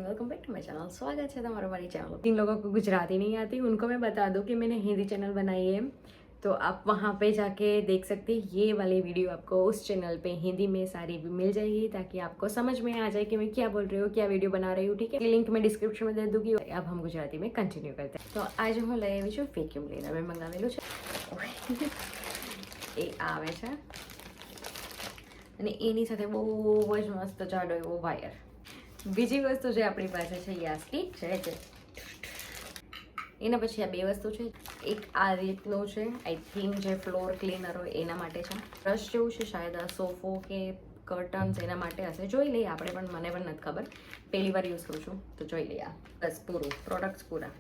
Welcome back to my channel. स्वागत है तुम्हारा हमारी चैनल। जिन लोगों को गुजराती नहीं आती उनको मैं बता दूं कि मैंने हिंदी चैनल बनाई है, तो आप वहाँ पे जाके देख सकते हैं। ये वाली वीडियो आपको उस चैनल पे हिंदी में सारी भी मिल जाएगी ताकि आपको समझ में आ जाए कि मैं क्या बोल रही हूँ, क्या वीडियो बना रही हूँ। ठीक है, लिंक मैं डिस्क्रिप्शन में दे दूँगी। अब हम गुजराती में कंटिन्यू करते हैं। तो आज હું લઈ આવી છું વેક્યુમ ક્લીનર। મેં મંગાવેલું છે, એ આવે છે અને એની સાથે બહુ જ મસ્ત જાડો એવો વાયર। બીજી વસ્તુ જે આપણી પાસે છે એ આ સ્ટીક છે જે એના પછી આ બે વસ્તુ છે। એક આ રીતનું છે, આઈ થિંક જે ફ્લોર ક્લીનર હોય એના માટે છે। બ્રશ જેવું છે, શાયદ આ સોફો કે કર્ટન્સ એના માટે હશે, જોઈ લઈએ આપણે, પણ મને પણ નથી ખબર, પહેલી વાર યુઝ કરું છું તો જોઈ લઈએ। બસ પૂરું પ્રોડક્ટ્સ પૂરા।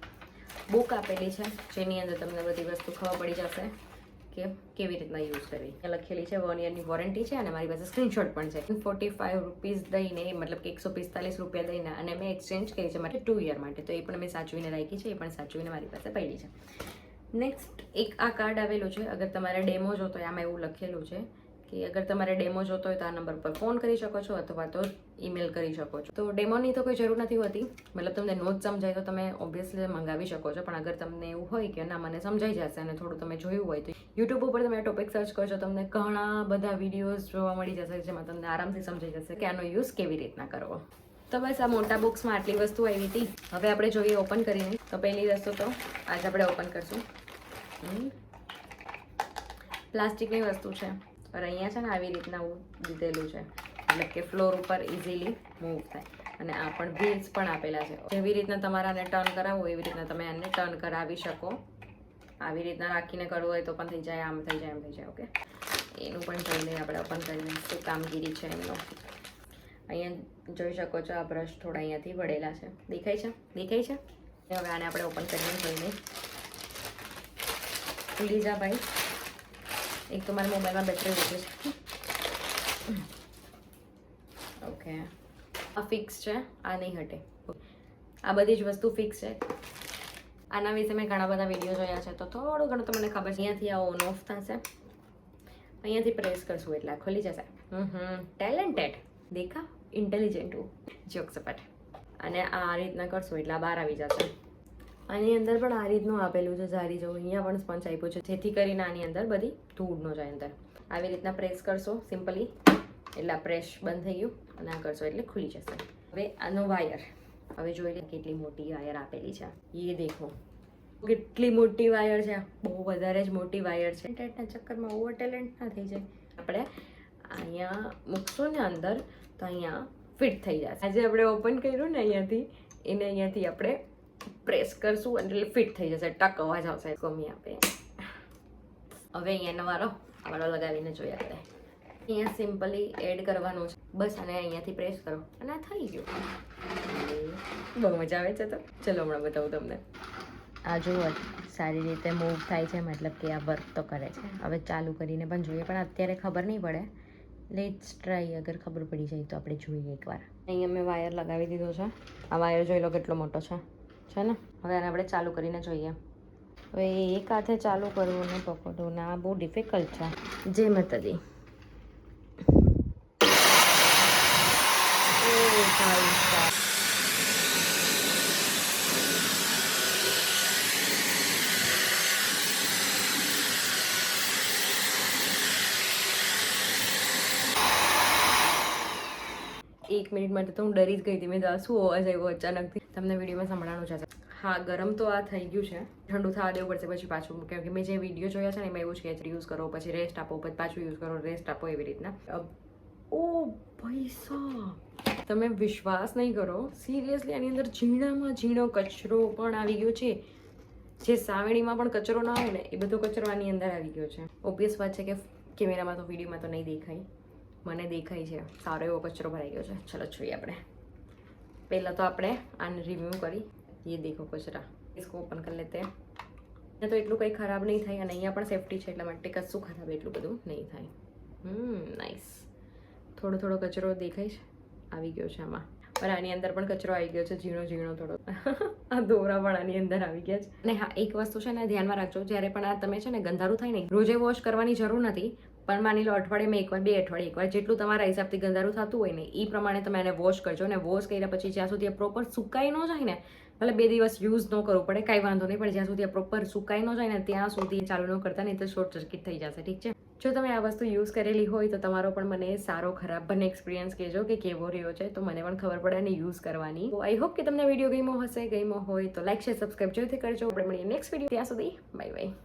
બુક આપેલી છે જેની અંદર તમને બધી વસ્તુ ખબર પડી જશે કે કેવી રીતના યુઝ કરવી। લખેલી છે 1 યરની વોરંટી છે અને મારી પાસે સ્ક્રીનશોટ પણ છે। 45 રૂપીસ દઈને, મતલબ કે 145 રૂપિયા દઈને, અને મેં એક્સચેન્જ કરી છે માટે 2 યર માટે, તો એ પણ મેં સાચવીને રાખી છે, એ પણ સાચવીને મારી પાસે પડી છે। નેક્સ્ટ એક આ કાર્ડ આવેલું છે। અગર તમારે ડેમો જોતો હોય, આમાં એવું લખેલું છે કે અગર તમારે ડેમો જોતો હોય તો આ નંબર પર ફોન કરી શકો છો અથવા તો ઈમેલ કરી શકો છો। તો ડેમોની તો કોઈ જરૂર નથી હોતી, મતલબ તમને નો જ સમજાય તો તમે ઓબ્વિયસલી મંગાવી શકો છો, પણ અગર તમને એવું હોય કે ના મને સમજાઈ જશે અને થોડું તમે જોયું હોય તો યુટ્યુબ ઉપર તમે ટોપિક સર્ચ કરશો, તમને ઘણા બધા વિડીયોઝ જોવા મળી જશે જેમાં તમને આરામથી સમજાઈ જશે કે આનો યુઝ કેવી રીતના કરવો। તો બસ આ મોટા બોક્સમાં આટલી વસ્તુ આવી હતી। હવે આપણે જોઈએ ઓપન કરીને। તો પહેલી વસ્તુ તો આજે આપણે ઓપન કરશું। પ્લાસ્ટિકની વસ્તુ છે और અહીંયા છે ને આવી રીતના દીધેલું છે, મતલબ કે ફ્લોર ઉપર ઇઝીલી મૂવ થાય। અને આ પણ વ્હીલ્સ પણ આપેલા છે, જેવી રીતના તમારે આને ટર્ન કરાવવું એવી રીતના તમે આને ટર્ન કરાવી શકો। આવી રીતના રાખીને કરવું હોય તો પણ થઈ જાય, આમ થઈ જાય, એમ થઈ જાય। ઓકે, એનું પણ જોઈ લઈએ આપણે ઓપન કરીને શું કામગીરી છે એમનો। અહીંયા જોઈ શકો છો આ બ્રશ થોડા અહીંયાથી વળેલા છે, દેખાય છે, દેખાય છે। હવે આને આપણે ઓપન કરીને જોઈ લઈએ। ખુલી જા ભાઈ, એક તો મારા મોબાઈલમાં બેટરી ઓછી છે। ઓકે, આ ફિક્સ છે, આ નહીં હટે, આ બધી જ વસ્તુ ફિક્સ છે। આના વિશે મેં ઘણા બધા વિડીયો જોયા છે, તો થોડું ઘણું તો મને ખબર છે। અહીંયાથી આ ઓન ઓફ થશે, અહીંયાથી પ્રેસ કરશું એટલે આ ખુલી જશે। ટેલેન્ટેડ દેખા, ઇન્ટેલિજન્ટ જોક સપાટ। અને આ રીતના કરશું એટલે આ બહાર આવી જશે। આની અંદર પણ આ રીતનું આપેલું છે જારી જેવું, અહીંયા પણ સ્પંચ આપ્યું છે જેથી કરીને આની અંદર બધી ધૂળ ન જાય અંદર। આવી રીતના પ્રેસ કરશો સિમ્પલી એટલે આ પ્રેસ બંધ થઈ ગયું, અને આ કરશો એટલે ખુલી જશે। હવે આનો વાયર, હવે જોઈ લે કેટલી મોટી વાયર આપેલી છે। એ દેખો કેટલી મોટી વાયર છે, બહુ વધારે જ મોટી વાયર છે। ટેટના ચક્કરમાં ઓવર ટેલેન્ટ ના થઈ જાય। આપણે અહીંયા મૂકશું ને અંદર તો અહીંયા ફિટ થઈ જશે। આજે આપણે ઓપન કર્યું ને અહીંયાથી, એને અહીંયાથી આપણે પ્રેસ કરશું એટલે ફિટ થઈ જશે, ટક અવાજ આવશે, ગમી આપે। હવે અહીંયા વાળો લગાવીને જોઈએ આપણે। અહીંયા સિમ્પલી એડ કરવાનું છે બસ, અને અહીંયાથી પ્રેસ કરો અને આ થઈ ગયું। બહુ મજા આવે છે। તો ચલો હમણાં બતાવું તમને। આ જુઓ સારી રીતે મૂવ થાય છે, મતલબ કે આ વર્ક તો કરે છે। હવે ચાલુ કરીને પણ જોઈએ, પણ અત્યારે ખબર નહીં પડે, લેટ્સ ટ્રાય। અગર ખબર પડી જાય તો આપણે જોઈએ એકવાર। અહીંયા મેં વાયર લગાવી દીધો છે, આ વાયર જોઈ લો કેટલો મોટો છે ને। હવે આને આપણે ચાલુ કરીને જોઈએ। હવે એક હાથે ચાલુ કરવું ને પકડવું ને આ બહુ ડિફિકલ્ટ છે। જય માતાજી। એક મિનિટ માટે તો હું ડરી જ ગઈ હતી। મેં શું અવાજ આવ્યો અચાનકથી, તમને વિડીયોમાં સંભળાવાનું છે। હા, ગરમ તો આ થઈ ગયું છે, ઠંડુ થવા દેવું પડશે પછી પાછું, કેમ કે મેં જે વિડીયો જોયા છે ને એમાં એવું જ કહે છે યુઝ કરો, પછી રેસ્ટ આપો, પછી પાછું યુઝ કરો, રેસ્ટ આપો, એવી રીતના। ઓ ભાઈ સાહેબ, તમે વિશ્વાસ નહીં કરો, સિરિયસલી આની અંદર ઝીણામાં ઝીણો કચરો પણ આવી ગયો છે। જે સાવણીમાં પણ કચરો ના હોય ને એ બધો કચરો આની અંદર આવી ગયો છે। ઓબ્વિયસ વાત છે કે કેમેરામાં તો વિડીયોમાં તો નહીં દેખાય, મને દેખાય છે સારો એવો કચરો ભરાઈ ગયો છે। ચલો જોઈએ આપણે। પહેલાં તો આપણે આને રિમૂવ કરી, ये देखो कचरा, इसको ओपन कर लेते हैं। तो એટલું કંઈ ખરાબ નહીં થાય, અને અહીંયા પણ સેફટી છે એટલા માટે કશું ખરાબ એટલું બધું નહીં થાય। નાઇસ। થોડો થોડો કચરો દેખાય છે, આવી ગયો છે આમાં, પણ આની અંદર પણ કચરો આવી ગયો છે, ઝીણો ઝીણો થોડો। આ દોરા પણ આની અંદર આવી ગયા છે। અને હા, એક વસ્તુ છે ને ધ્યાનમાં રાખજો, જ્યારે પણ આ તમે છે ને ગંધારું થાય ને, રોજે વોશ કરવાની જરૂર નથી, પણ માની લો અઠવાડિયામાં એકવાર 2 અઠવાડિયે એકવાર જેટલું તમારા હિસાબથી ગંધારું થતું હોય ને એ પ્રમાણે તમે એને વોશ કરજો. અને વોશ કર્યા પછી જ્યાં સુધી પ્રોપર સુકાઈ ન જાય ને, ભલે 2 દિવસ યુઝ ન કરવું પડે કાંઈ વાંધો નહીં, પણ જ્યાં સુધી પ્રોપર સુકાઈ ન જાય ને ત્યાં સુધી ચાલુ ન કરતા, નહીં તો શોર્ટ સર્કિટ થઈ જશે. ઠીક છે. જો તમે આ વસ્તુ યુઝ કરેલી હોય તો તમારો પણ મને સારો ખરાબ બંને એક્સપિરિયન્સ કહેજો કે કેવો રહ્યો છે, તો મને પણ ખબર પડે અને યુઝ કરવાની. તો આઈ હોપ કે તમને વિડીયો ગમ્યો હશે. ગમ્યો હોય તો લાઈક શેર સબસ્ક્રાઈબ જરૂરથી કરજો. આપણે મળીએ નેક્સ્ટ વિડીયો. ત્યાં સુધી બાય બાય.